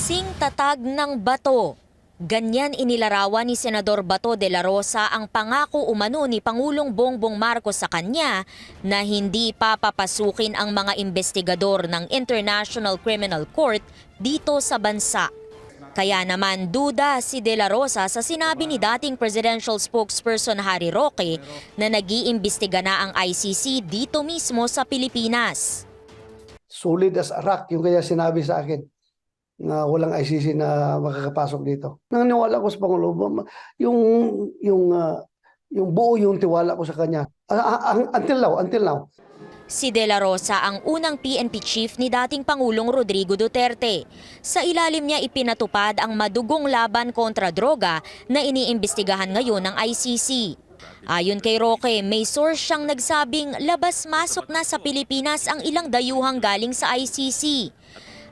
Kasing tatag ng bato. Ganyan inilarawan ni Senador Bato de la Rosa ang pangako umano ni Pangulong Bongbong Marcos sa kanya na hindi papapasukin ang mga investigador ng International Criminal Court dito sa bansa. Kaya naman duda si De La Rosa sa sinabi ni dating presidential spokesperson Harry Roque na nag-iimbestiga na ang ICC dito mismo sa Pilipinas. Solid as a rock yung kaya sinabi sa akin na walang ICC na makakapasok dito. Naniniwala ko sa Pangulo, yung buo yung tiwala ko sa kanya. Until now. Si De La Rosa ang unang PNP chief ni dating Pangulong Rodrigo Duterte. Sa ilalim niya ipinatupad ang madugong laban kontra droga na iniimbestigahan ngayon ng ICC. Ayon kay Roque, may source siyang nagsabing labas-masok na sa Pilipinas ang ilang dayuhang galing sa ICC.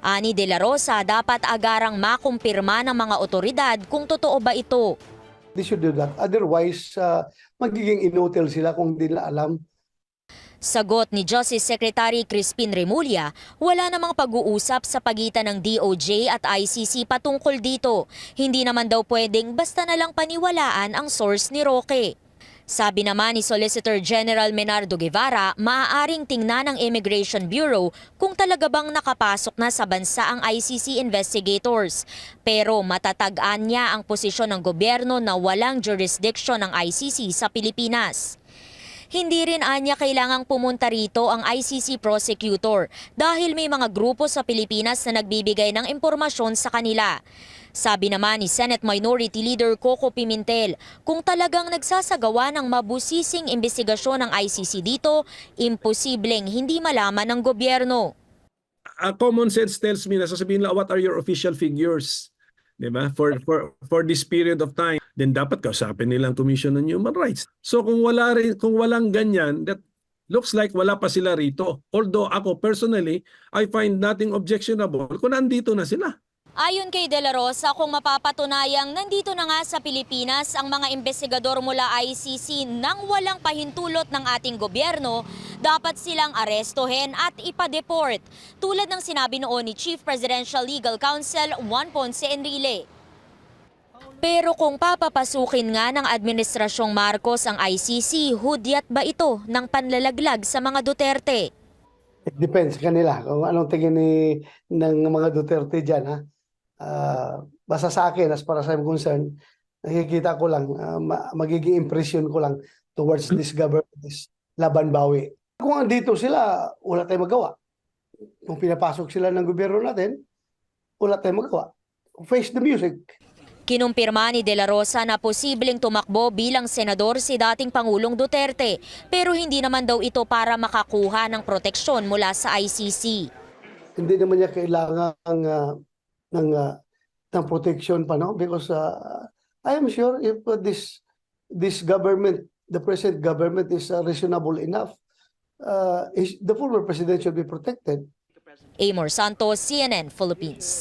Ani De La Rosa, dapat agarang makumpirma ng mga otoridad kung totoo ba ito. They should do that. Otherwise, magiging inutil sila kung di nila alam. Sagot ni Justice Secretary Crispin Remulla, wala namang pag-uusap sa pagitan ng DOJ at ICC patungkol dito. Hindi naman daw pwedeng basta na lang paniwalaan ang source ni Roque. Sabi naman ni Solicitor General Menardo Guevara, maaaring tingnan ng Immigration Bureau kung talaga bang nakapasok na sa bansa ang ICC investigators. Pero matatagaan niya ang posisyon ng gobyerno na walang jurisdiction ng ICC sa Pilipinas. Hindi rin anya kailangang pumunta rito ang ICC prosecutor dahil may mga grupo sa Pilipinas na nagbibigay ng impormasyon sa kanila. Sabi naman ni Senate Minority Leader Coco Pimentel, kung talagang nagsasagawa ng mabusising investigasyon ng ICC dito, imposibleng hindi malaman ng gobyerno. Common sense tells me na sasabihin nila, what are your official figures? Diba? For this period of time, then dapat kausapin nilang Commission on Human Rights. So kung walang ganyan, that looks like wala pa sila rito. Although ako personally, I find nothing objectionable kung nandito na sila. Ayon kay De La Rosa, kung mapapatunayang nandito na nga sa Pilipinas ang mga investigador mula ICC nang walang pahintulot ng ating gobyerno, dapat silang arestuhin at ipa-deport, tulad ng sinabi noon ni Chief Presidential Legal Counsel Juan Ponce Enrile. Pero kung papapasukin nga ng Administrasyong Marcos ang ICC, hudyat ba ito ng panlalaglag sa mga Duterte? It depends sa kanila kung anong tingin ng mga Duterte dyan. Ha? Basta sa akin, as far as I'm concerned, nakikita ko lang, magiging impression ko lang towards this government, this laban bawi. Kung andito sila, wala tayong magawa. Kung pinapasok sila ng gobyerno natin, wala tayong magawa. Face the music. Kinumpirma ni De La Rosa na posibleng tumakbo bilang senador si dating Pangulong Duterte, pero hindi naman daw ito para makakuha ng proteksyon mula sa ICC. Hindi naman niya kailangan ng protection pa, no? Because I am sure if this government, the present government is reasonable enough, the former president should be protected. Amor Santos, CNN Philippines.